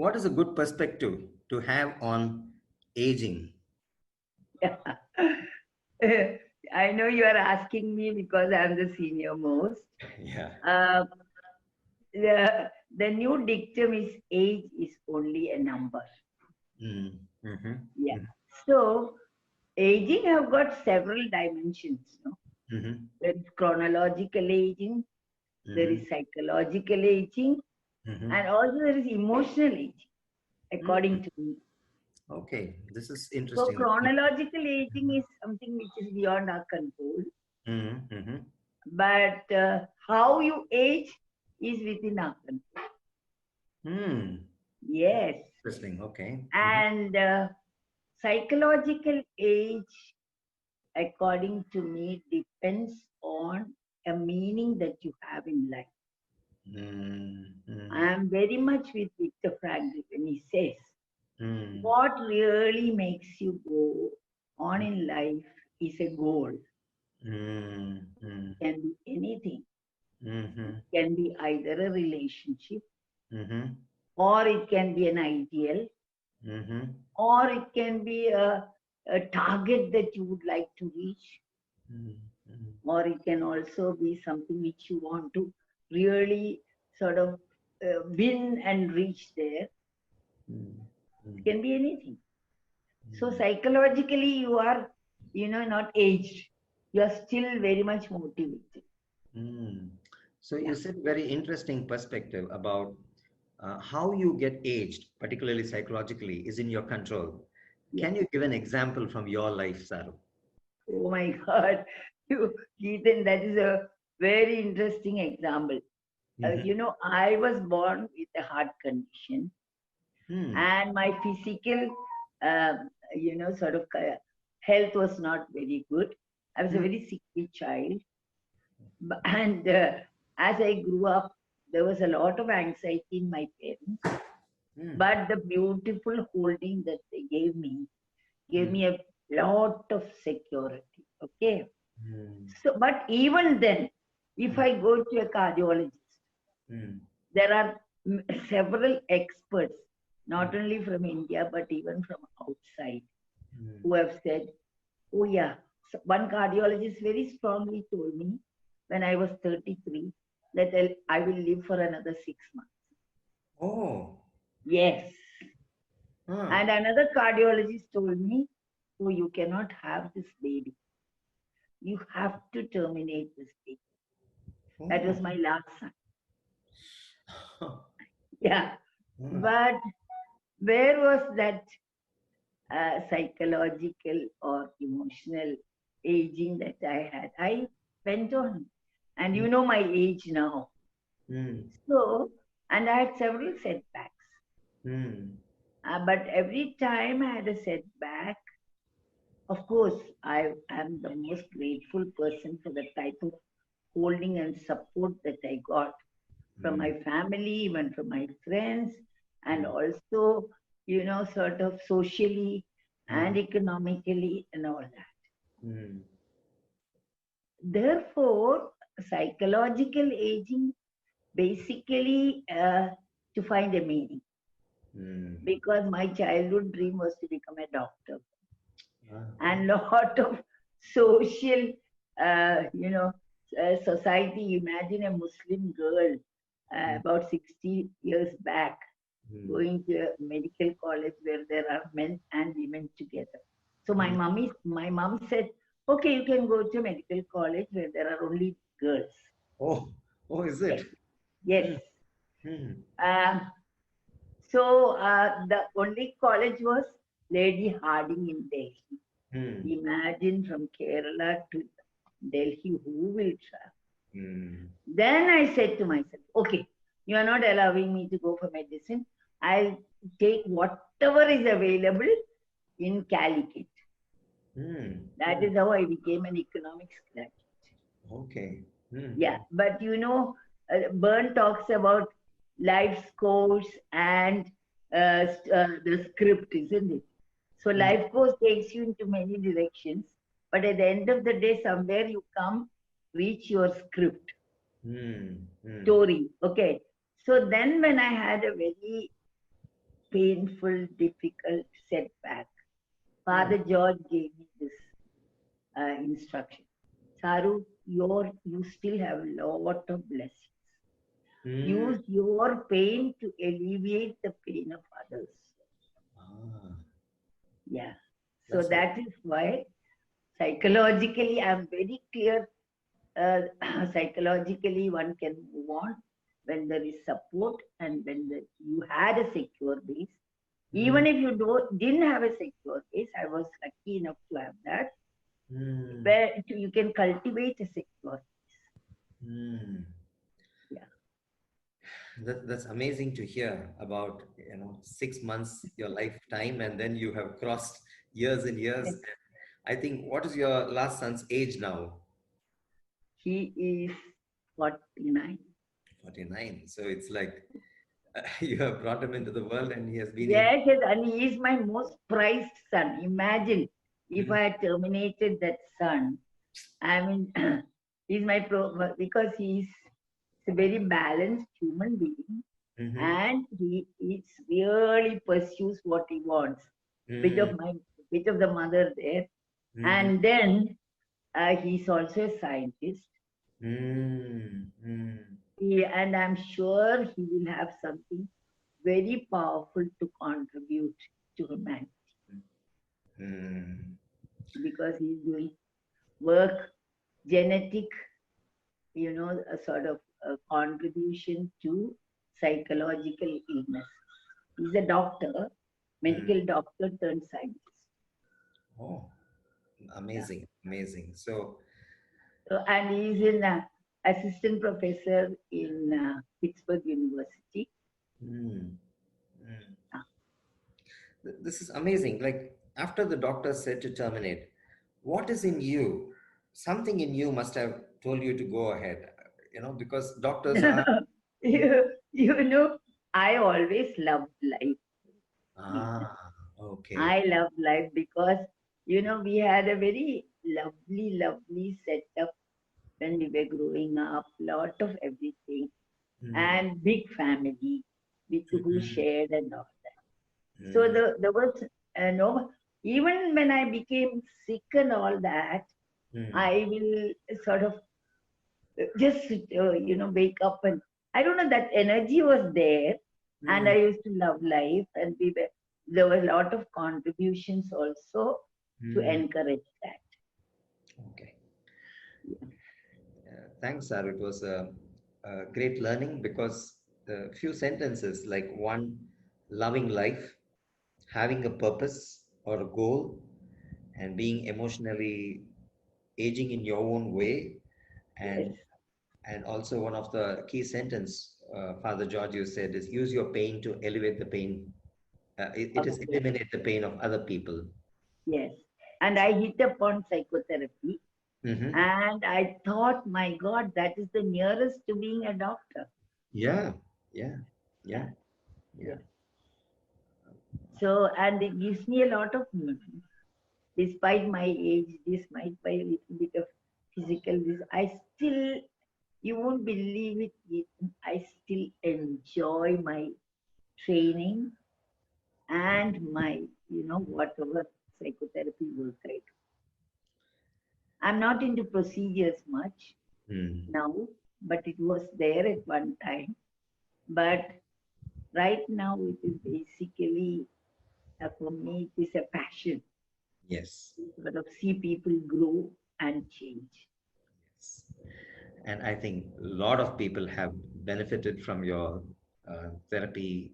what is a good perspective to have on aging? Yeah. I know you are asking me because I'm the senior most. Yeah. Uh, the new dictum is age is only a number. Mm, mm-hmm, Yeah. So aging have got several dimensions. No? mm-hmm, There is chronological aging, there mm-hmm, is psychological aging, mm-hmm, and also there is emotional aging, mm. according to me. Okay, this is So interesting. chronological aging is something which is beyond our control, Mm-hmm, mm-hmm, but how you age is within our control. mm. Yes, Interesting. Okay. Mm-hmm, and psychological age, according to me, depends on a meaning that you have in life. I mm-hmm, am very much with Victor Frankl when he says, mm, what really makes you go on in life is a goal. mm, mm, Can be anything. mm-hmm, Can be either a relationship, mm-hmm, or it can be an ideal, mm-hmm, or it can be a target that you would like to reach, mm-hmm, or it can also be something which you want to really sort of win and reach there. mm-hmm, It can be anything. So mm. psychologically, you are, not aged. You are still very much motivated. Mm. So Yeah. you said very interesting perspective about how you get aged, particularly psychologically, is in your control. Yeah. Can you give an example from your life, Saru? Oh my God. Geethan, that is a very interesting example. Mm-hmm. I was born with a heart condition, Hmm. and my physical, sort of health was not very good. I was a Hmm. very sickly child. And as I grew up, there was a lot of anxiety in my parents. Hmm. But the beautiful holding that they gave Hmm. me a lot of security. Okay. Hmm. So, but even then, if Hmm. I go to a cardiologist, Hmm. there are several experts, Hmm. not only from India, but even from outside, Hmm. who have said, oh, yeah. So one cardiologist very strongly told me when I was 33 that I will live for another 6 months. Oh. Yes. Huh. And another cardiologist told me, oh, you cannot have this baby. You have to terminate this baby. That Oh. was my last son. Yeah. Hmm. But where was that psychological or emotional aging that I had? I went on. And Hmm. you know my age now. Hmm. So, and I had several setbacks. Hmm. But every time I had a setback, of course, I am the most grateful person for the type of holding and support that I got from Hmm. my family, even from my friends, and Hmm. also, sort of socially Hmm. and economically and all that. Hmm. Therefore, psychological aging basically to find a meaning, Hmm. because my childhood dream was to become a doctor, Ah, and lot of social, you know, society. Imagine a Muslim girl hmm. about 60 years back Hmm. going to a medical college where there are men and women together. So Hmm. my mom said, okay, you can go to a medical college where there are only girls. Oh. Oh, is Yes, it? yes. Hmm. Hmm. Uh, so the only college was Lady Harding in Delhi. Hmm. Imagine from Kerala to Delhi, who will travel? Hmm. Then I said to myself, okay, you are not allowing me to go for medicine. I'll take whatever is available in Calicut. Hmm. That Hmm. is how I became an economics graduate. Okay. Hmm. Yeah, Hmm. but Byrne talks about life's course and the script, isn't it? So Hmm. life course takes you into many directions, but at the end of the day, somewhere you come reach your script Hmm. Hmm. story. Okay. So then when I had a very painful, difficult setback, Hmm. Father George gave me this instruction. Saru, you still have a lot of blessings. Hmm. Use your pain to alleviate the pain of others. Ah, Yeah. So that's very. that is why psychologically I'm very clear. Uh, Psychologically, one can move on when there is support and when you had a secure base. Hmm. Even if you didn't have a secure base, I was lucky enough to have that, Hmm. where you can cultivate a secure base. Hmm. Yeah. That's amazing to hear about, 6 months, your lifetime, and then you have crossed years and years. Yes. And I think, what is your last son's age now? He is 49. 49. So it's like you have brought him into the world and he has been in. Yes, yes, and he is my most prized son. Imagine if Mm-hmm. I had terminated that son. I mean, he's my because he's a very balanced human being, Mm-hmm. and he really pursues what he wants. Bit Mm-hmm. of my bit of the mother there, Mm-hmm. and then he's also a scientist. Mm-hmm. And I'm sure he will have something very powerful to contribute to humanity Mm-hmm. because he's doing work, genetic, a sort of a contribution to psychological illness. He's a doctor, Mm. medical doctor turned scientist. Oh, Yeah. amazing, amazing. So, So, and he's in assistant professor in Pittsburgh University. mm, mm. Ah. This is amazing. Like, after the doctor said to terminate, what is in you? Something in you must have told you to go ahead, because doctors are. you know, I always loved life. Geethan. Ah, okay. I love life because, we had a very lovely, lovely setup when we were growing up, lot of everything, Mm, and big family with who mm, shared and all that. So mm, there was no, even when I became sick and all that, mm, I will sort of just wake up, and I don't know, that energy was there, and I mm, used to love life, and there were a lot of contributions also to mm. encourage that. Okay. Thanks, Sir. It was a great learning because the few sentences like one, loving life, having a purpose or a goal, and being emotionally aging in your own way, Yes, and also one of the key sentence Father George you said is use your pain to elevate the pain. It of is course, eliminate the pain of other people. yes. And I hit upon psychotherapy, Hmm. and I thought, my God, that is the nearest to being a doctor. Yeah, yeah, Yeah, yeah, yeah. yeah. So, and it gives me a lot of meaning. Despite my age, despite my little bit of physical this, I still, you won't believe it, Geethan, I still enjoy my training and my, whatever psychotherapy work I do. I'm not into procedures much Mm. now, but it was there at one time. But right now, it is basically, for me, it is a passion Yes. to sort of see people grow and change. Yes. And I think a lot of people have benefited from your therapy